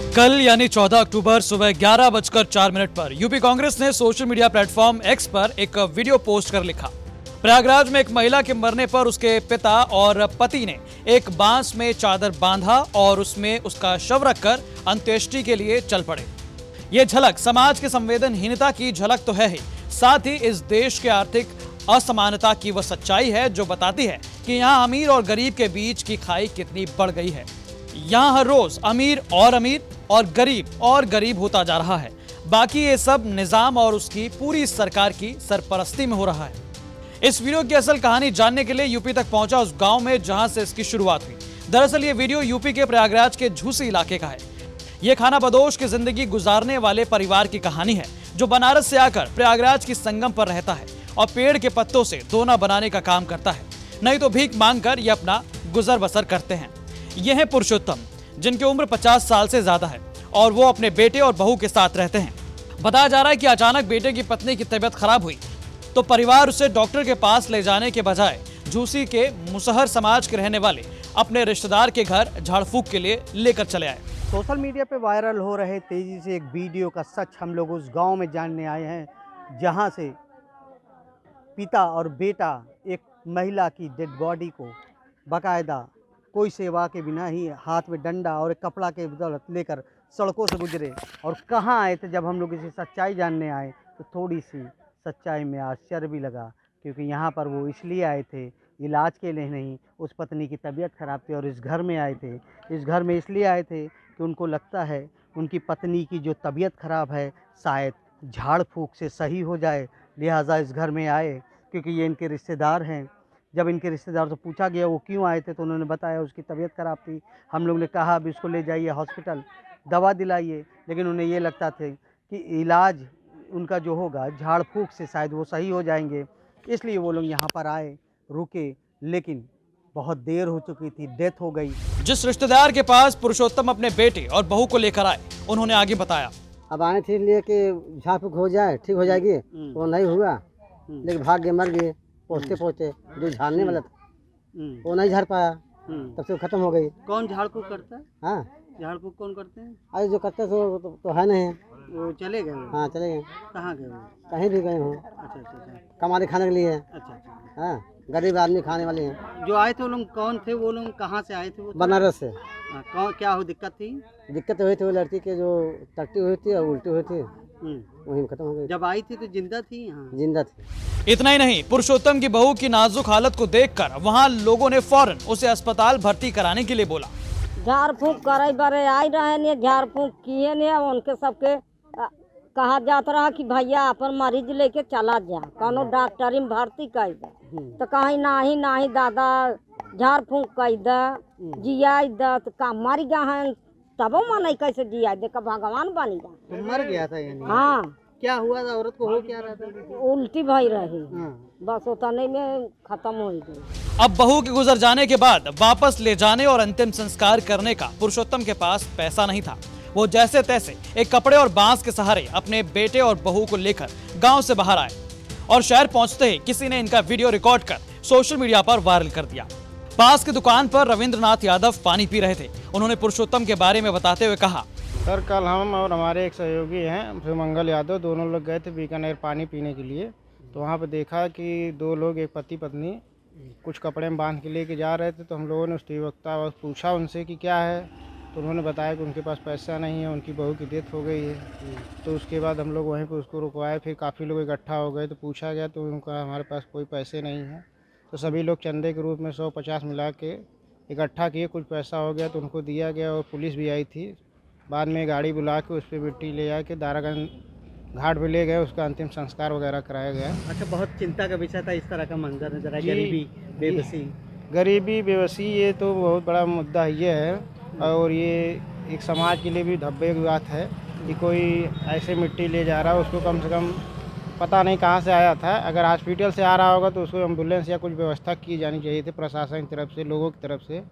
कल यानी 14 अक्टूबर सुबह 11:04 पर यूपी कांग्रेस ने सोशल मीडिया प्लेटफॉर्म एक्स पर एक वीडियो पोस्ट कर लिखा। प्रयागराज में एक महिला के मरने पर उसके पिता और पति ने एक बांस में चादर बांधा और उसमें उसका शव रखकर अंत्येष्टि के लिए चल पड़े। ये झलक समाज की संवेदनहीनता की झलक तो है ही, साथ ही इस देश के आर्थिक असमानता की वह सच्चाई है जो बताती है कि यहाँ अमीर और गरीब के बीच की खाई कितनी बढ़ गई है। यहाँ हर रोज अमीर और गरीब होता जा रहा है। बाकी ये सब निजाम और उसकी पूरी सरकार की सरपरस्ती में हो रहा है। इस वीडियो की असल कहानी जानने के लिए यूपी तक पहुंचा उस गांव में जहां से इसकी शुरुआत हुई। दरअसल ये वीडियो यूपी के प्रयागराज के झूसी इलाके का है। ये खाना बदोश की जिंदगी गुजारने वाले परिवार की कहानी है जो बनारस से आकर प्रयागराज की संगम पर रहता है और पेड़ के पत्तों से दोना बनाने का काम करता है, नहीं तो भीख मांगकर ये अपना गुजर बसर करते हैं। ये है पुरुषोत्तम, जिनकी उम्र 50 साल से ज्यादा है और वो अपने बेटे और बहू के साथ रहते हैं। बताया जा रहा है कि अचानक बेटे की पत्नी की तबीयत खराब हुई तो परिवार उसे डॉक्टर के पास ले जाने के बजाय झूसी के मुसहर समाज के रहने वाले अपने रिश्तेदार के घर झाड़ फूंक के लिए लेकर चले आए। सोशल मीडिया पे वायरल हो रहे तेजी से एक वीडियो का सच हम लोग उस गांव में जानने आए हैं जहां से पिता और बेटा एक महिला की डेड बॉडी को बाकायदा कोई सेवा के बिना ही हाथ में डंडा और एक कपड़ा के बदौलत लेकर सड़कों से गुजरे। और कहाँ आए थे जब हम लोग इसी सच्चाई जानने आए तो थोड़ी सी सच्चाई में आश्चर्य भी लगा, क्योंकि यहाँ पर वो इसलिए आए थे इलाज के लिए नहीं, उस पत्नी की तबीयत खराब थी और इस घर में आए थे। इस घर में इसलिए आए थे कि उनको लगता है उनकी पत्नी की जो तबीयत खराब है शायद झाड़ फूंक से सही हो जाए, लिहाजा इस घर में आए क्योंकि ये इनके रिश्तेदार हैं। जब इनके रिश्तेदार से पूछा गया वो क्यों आए थे तो उन्होंने बताया उसकी तबीयत खराब थी। हम लोग ने कहा अब इसको ले जाइए हॉस्पिटल, दवा दिलाइए, लेकिन उन्हें ये लगता था कि इलाज उनका जो होगा झाड़ फूंक से शायद वो सही हो जाएंगे, इसलिए वो लोग यहाँ पर आए, रुके, लेकिन बहुत देर हो चुकी थी, डेथ हो गई। जिस रिश्तेदार के पास पुरुषोत्तम अपने बेटे और बहू को लेकर आए, उन्होंने आगे बताया, अब आए थे लिए कि झाड़ फूंक हो जाए, ठीक हो जाएगी, वो नहीं हुआ, लेकिन भाग गए, मर गए। पहुँचते जो झाड़ने वाला था वो नहीं झाड़ पाया, तब से खत्म हो गई। कौन झाड़ फूंक करता है? हाँ, झाड़ फूंक कौन करते हैं? अरे जो करते तो है नहीं। वो चले गए? हाँ चले गए। कहाँ गए? कहीं भी गए हों। अच्छा। कमाने खाने के लिए। अच्छा। हाँ, गरीब आदमी खाने वाले हैं। जो आए थे वो लोग कौन थे? वो लोग कहाँ से आए थे? वो बनारस से। कौन, क्या हो दिक्कत थी? दिक्कत हुई थी, वो लड़की के जो टट्टी हुई थी और उल्टी हुई थी, वहीं खत्म हो गई। जब आई थी तो जिंदा थी? यहाँ जिंदा थी। इतना ही नहीं, पुरुषोत्तम की बहू की नाजुक हालत को देखकर वहां लोगों ने फौरन उसे अस्पताल भर्ती कराने के लिए बोला। झाड़ फूंक करे बारे आई रहे ने, झाड़ फूंक किए ने, उनके सबके कहा जाता रहा कि भैया अपन मरीज लेके चला जा, कौनो डॉक्टरी में भर्ती कर दे, तो कहीं नाही दादा झाड़ फूंक कर दे, जिया दे, तो का मर गया है, तब मन कैसे जिया दे, का भगवान बनी जा। तो मर गया था यानी? हाँ। क्या हुआ था? औरत को हो क्या रहा था? उल्टी भई रही, बस उतने में खत्म हो गई। अब बहू के गुजर जाने के बाद वापस ले जाने और अंतिम संस्कार करने का पुरुषोत्तम के पास पैसा नहीं था। वो जैसे तैसे एक कपड़े और बांस के सहारे अपने बेटे और बहू को लेकर गांव से बाहर आए और शहर पहुंचते ही किसी ने इनका वीडियो रिकॉर्ड कर सोशल मीडिया पर वायरल कर दिया। पास की दुकान पर रविंद्रनाथ यादव पानी पी रहे थे। उन्होंने पुरुषोत्तम के बारे में बताते हुए कहा, सर कल हम और हमारे एक सहयोगी हैं शिवमंगल यादव, दोनों लोग गए थे बीकानेर पानी पीने के लिए। तो वहाँ पर देखा कि दो लोग, एक पति पत्नी, कुछ कपड़े में बांध के लेके जा रहे थे। तो हम लोगों ने उस वक्ता पूछा उनसे कि क्या है, तो उन्होंने बताया कि उनके पास पैसा नहीं है, उनकी बहू की डेथ हो गई है। तो उसके बाद हम लोग वहीं पर उसको रुकवाए, फिर काफ़ी लोग इकट्ठा हो गए। तो पूछा गया तो उनका हमारे पास कोई पैसे नहीं है। तो सभी लोग चंदे के रूप में 150 मिला के इकट्ठा किए, कुछ पैसा हो गया तो उनको दिया गया और पुलिस भी आई थी। बाद में गाड़ी बुला के उस पर मिट्टी ले आके दारागंज घाट पे ले गए, उसका अंतिम संस्कार वगैरह कराया गया। अच्छा, बहुत चिंता का विषय था इस तरह का मंजर नजर आया, गरीबी बेबसी ये तो बहुत बड़ा मुद्दा ये है। और ये एक समाज के लिए भी धब्बे की बात है कि कोई ऐसे मिट्टी ले जा रहा है, उसको कम से कम पता नहीं कहाँ से आया था। अगर हॉस्पिटल से आ रहा होगा तो उसको एम्बुलेंस या कुछ व्यवस्था की जानी चाहिए थी प्रशासन की तरफ से, लोगों की तरफ से।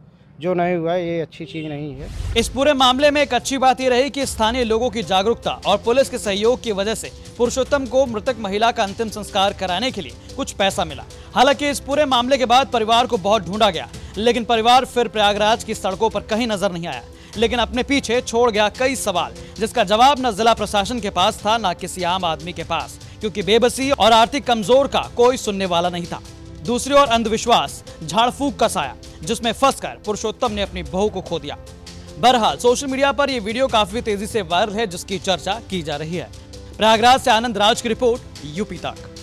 जो नहीं हुआ ये अच्छी चीज नहीं है। इस पूरे मामले में एक अच्छी बात ये रही कि स्थानीय लोगों की जागरूकता और पुलिस के सहयोग की वजह से पुरुषोत्तम को मृतक महिला का अंतिम संस्कार कराने के लिए कुछ पैसा मिला। हालांकि इस पूरे मामले के बाद परिवार को बहुत ढूंढा गया, लेकिन परिवार फिर प्रयागराज की सड़कों पर कहीं नजर नहीं आया। लेकिन अपने पीछे छोड़ गया कई सवाल, जिसका जवाब न जिला प्रशासन के पास था न किसी आम आदमी के पास, क्योंकि बेबसी और आर्थिक कमजोर का कोई सुनने वाला नहीं था। दूसरी ओर अंधविश्वास, झाड़ फूक का साया, जिसमें फंसकर पुरुषोत्तम ने अपनी बहू को खो दिया। बहरहाल सोशल मीडिया पर यह वीडियो काफी तेजी से वायरल है, जिसकी चर्चा की जा रही है। प्रयागराज से आनंद राज की रिपोर्ट, यूपी तक।